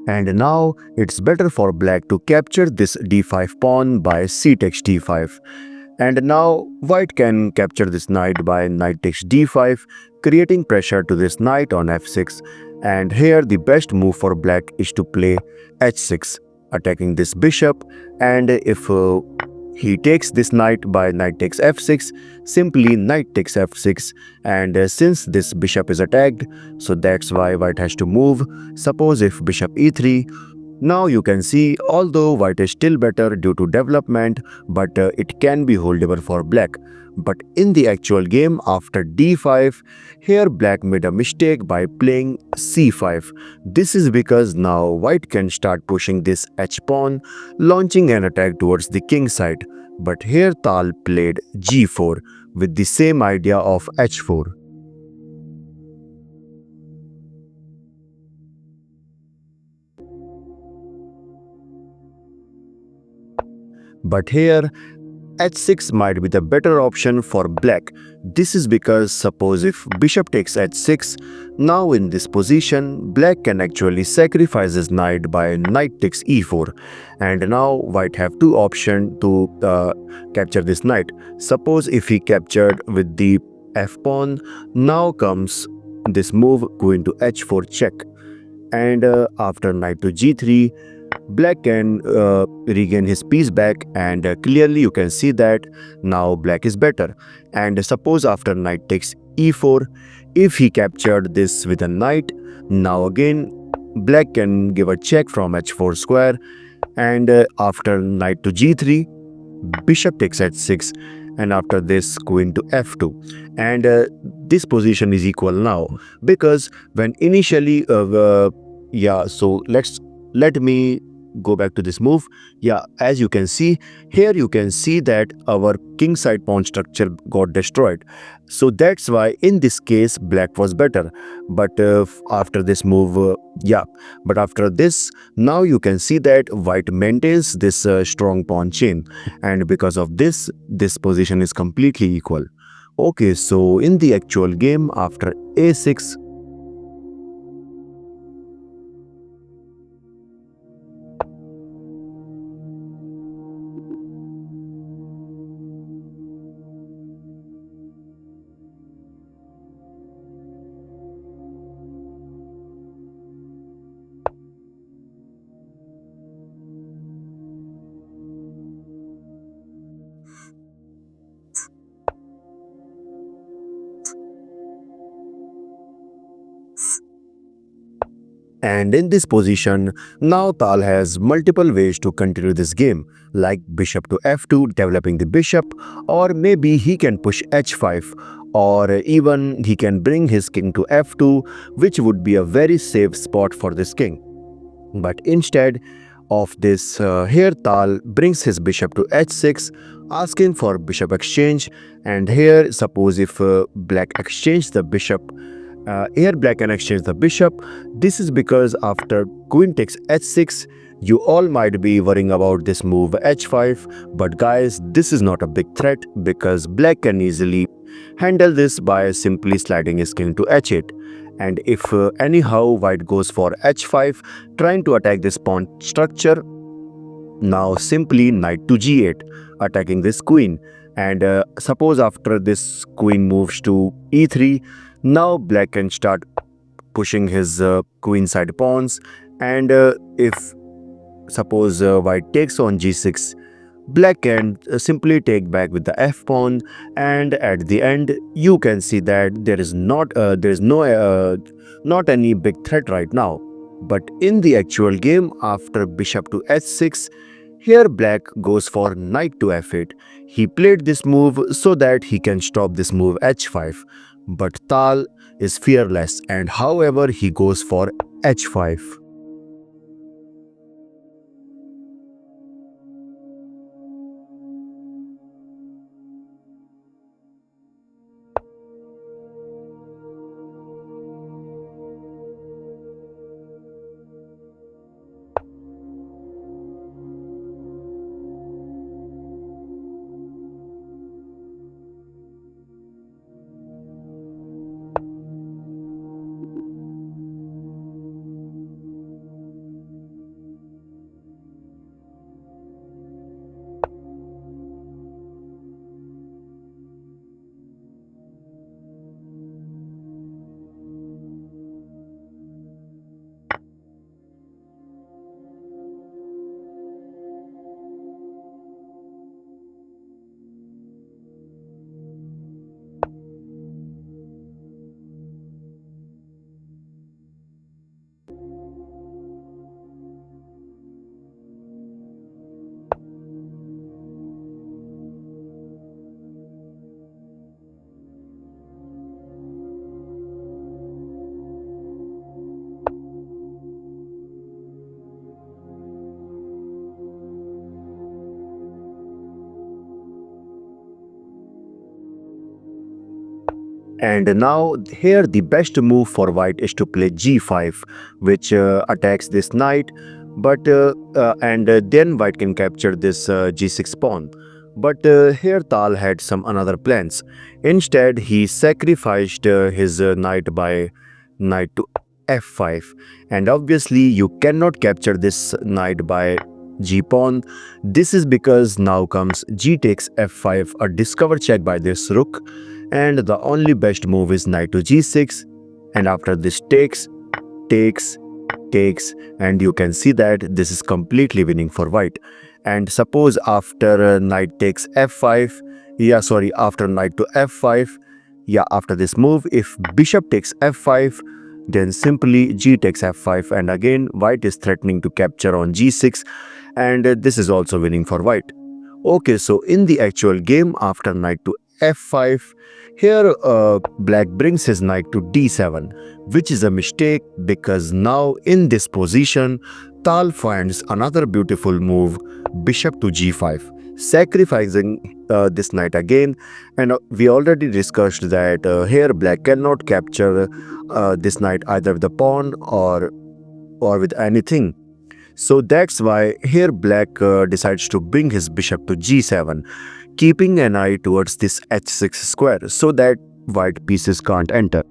And now it's better for black to capture this d5 pawn by c takes d5. And now white can capture this knight by knight takes d5, creating pressure to this knight on f6. And here the best move for black is to play h6, attacking this bishop. And if he takes this knight by knight takes f6, simply knight takes f6. And since this bishop is attacked, so that's why white has to move. Suppose if bishop e3, now you can see, although white is still better due to development, but it can be holdable for black. But in the actual game, after d5, here black made a mistake by playing c5. This is because now white can start pushing this h-pawn, launching an attack towards the king side. But here Tal played g4 with the same idea of h4. But here h6 might be the better option for black. This is because suppose if bishop takes h6, now in this position black can actually sacrifice his knight by knight takes e4, and now white have two options to capture this knight. Suppose if he captured with the f pawn, now comes this move queen to h4 check, and after knight to g3, black can regain his piece back, and clearly you can see that now black is better. And suppose after knight takes e4, if he captured this with a knight, now again black can give a check from h4 square, and after knight to g3, bishop takes h6, and after this queen to f2. And this position is equal now, because when initially yeah, so let me go back to this move. Yeah, as you can see here, you can see that our king side pawn structure got destroyed. So that's why in this case black was better. But after this move, yeah, but after this, now you can see that white maintains this strong pawn chain, and because of this, this position is completely equal. Okay, so in the actual game, after a6, and in this position, now Tal has multiple ways to continue this game, like bishop to f2, developing the bishop, or maybe he can push h5, or even he can bring his king to f2, which would be a very safe spot for this king. But instead of this, here Tal brings his bishop to h6, asking for bishop exchange. And here, suppose if black exchange the bishop, here black can exchange the bishop. This is because after queen takes h6, you all might be worrying about this move h5, but guys, this is not a big threat, because black can easily handle this by simply sliding his king to h8. And if anyhow white goes for h5, trying to attack this pawn structure, now simply knight to g8, attacking this queen. And suppose after this queen moves to e3, now black can start pushing his queen side pawns. And if suppose white takes on g6, black can simply take back with the f pawn, and at the end you can see that there is not any big threat right now. But in the actual game, after bishop to h6, here black goes for knight to f8. He played this move so that he can stop this move h5. But Tal is fearless, and however he goes for h5. And now here the best move for white is to play g5, which attacks this knight, but and then white can capture this g6 pawn. But here Tal had some another plans. Instead, he sacrificed his knight by knight to f5, and obviously you cannot capture this knight by g pawn. This is because now comes g takes f5, a discover check by this rook, and the only best move is knight to g6, and after this takes takes, and you can see that this is completely winning for white. And suppose after knight takes f5, after knight to f5, after this move, if bishop takes f5, then simply g takes f5, and again white is threatening to capture on g6, and this is also winning for white. Okay, so in the actual game, after knight to f5, here black brings his knight to d7, which is a mistake because now in this position, Tal finds another beautiful move, bishop to g5, sacrificing this knight again. And we already discussed that here black cannot capture this knight either with the pawn or with anything. So that's why here black decides to bring his bishop to g7, keeping an eye towards this h6 square so that white pieces can't enter.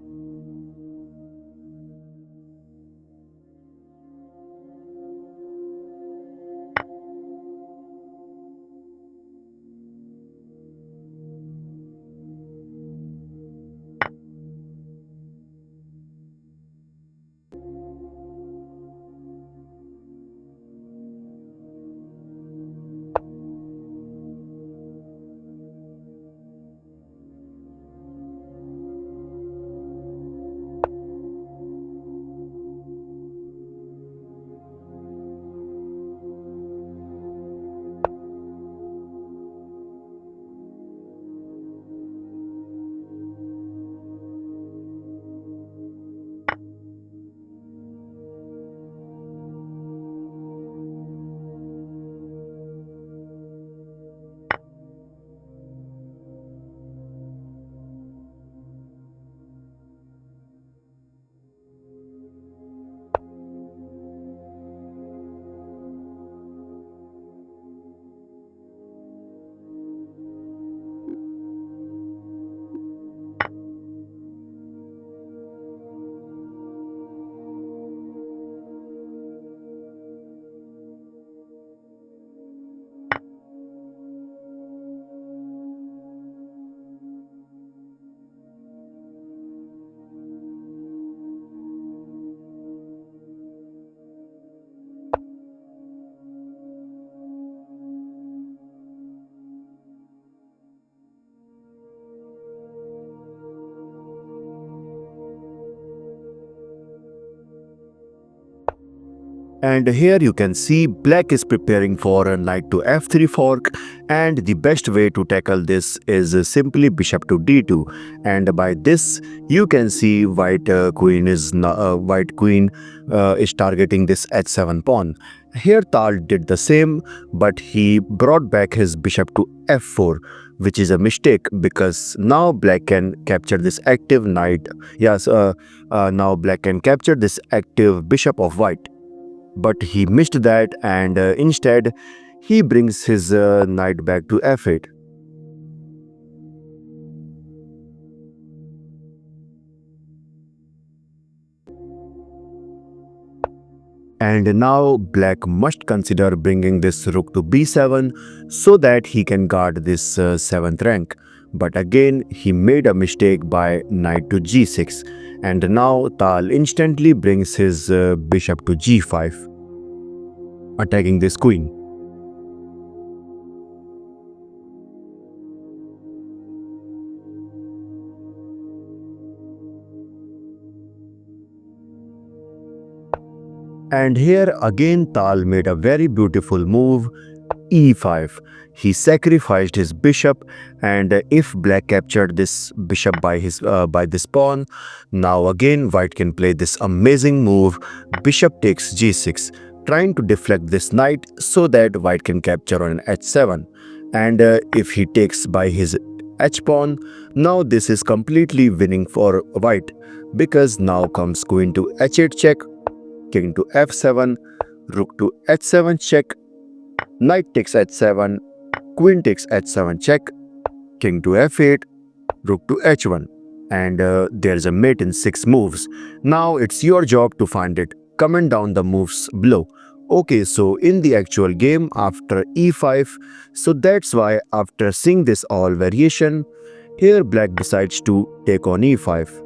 And here you can see black is preparing for a knight to f3 fork, and the best way to tackle this is simply bishop to d2. And by this you can see white queen is targeting this h7 pawn. Here Tal did the same, but he brought back his bishop to f4, which is a mistake because now black can capture this active knight. Now black can capture this active bishop of white. But he missed that, and instead he brings his knight back to f8. And now black must consider bringing this rook to b7 so that he can guard this 7th rank. But again he made a mistake by knight to g6, and now Tal instantly brings his bishop to g5, attacking this queen. And here again Tal made a very beautiful move, e5. He sacrificed his bishop, and if black captured this bishop by this pawn, now again white can play this amazing move, bishop takes g6, trying to deflect this knight so that white can capture on h7. And if he takes by his h pawn. Now this is completely winning for white because now comes queen to h8 check, king to f7, rook to h7 check, knight takes h7, queen takes h7 check, king to f8, rook to h1, and there's a mate in 6 moves. Now it's your job to find it. Comment down the moves below. Okay, so in the actual game after e5, so that's why after seeing this all variation, here black decides to take on e5.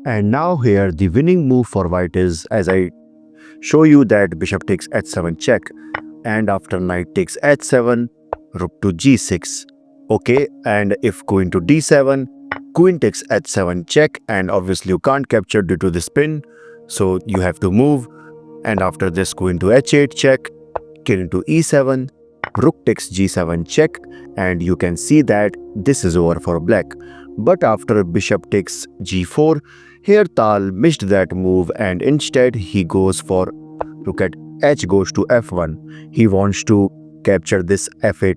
And now here the winning move for white is, as I show you, that bishop takes h7 check, and after knight takes h7, rook to g6. Okay, and if queen to d7, queen takes h7 check, and obviously you can't capture due to this pin, so you have to move. And after this, queen to h8 check, king to e7, rook takes g7 check, and you can see that this is over for black. But after bishop takes g4, here Tal missed that move, and instead he goes for, look at, h goes to f1. He wants to capture this f8.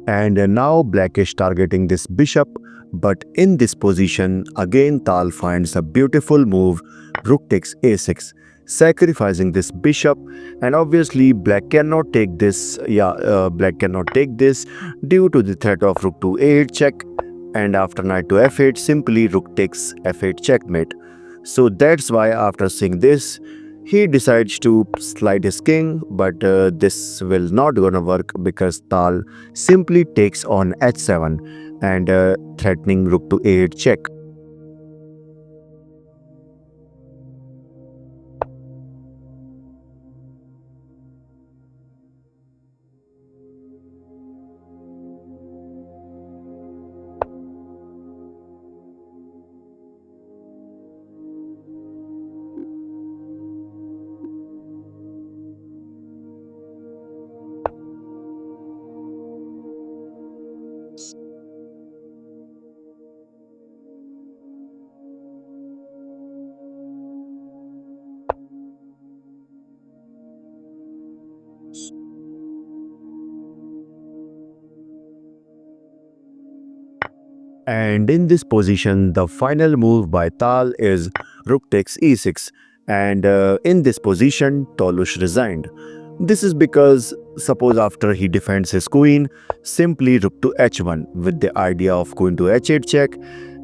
And now black is targeting this bishop, but in this position again Tal finds a beautiful move, rook takes a6, sacrificing this bishop. And obviously black cannot take this, black cannot take this due to the threat of rook to a8 check, and after knight to f8, simply rook takes f8 checkmate. So that's why after seeing this, he decides to slide his king, but this will not gonna work because Tal simply takes on h7 and threatening rook to a8 check. And in this position, the final move by Tal is rook takes e6. And in this position, Tolush resigned. This is because, suppose after he defends his queen, simply rook to h1 with the idea of queen to h8 check.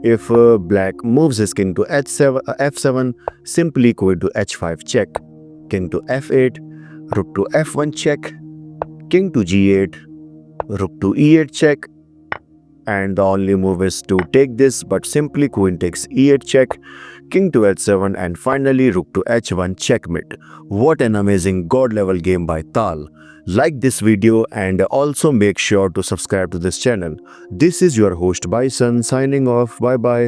If black moves his king to f7, simply queen to h5 check, king to f8, rook to f1 check, king to g8, rook to e8 check, and the only move is to take this, but simply queen takes e8 check, king to h7, and finally rook to h1 checkmate. What an amazing god level game by Tal. Like this video and also make sure to subscribe to this channel. This is your host Bison signing off. Bye bye.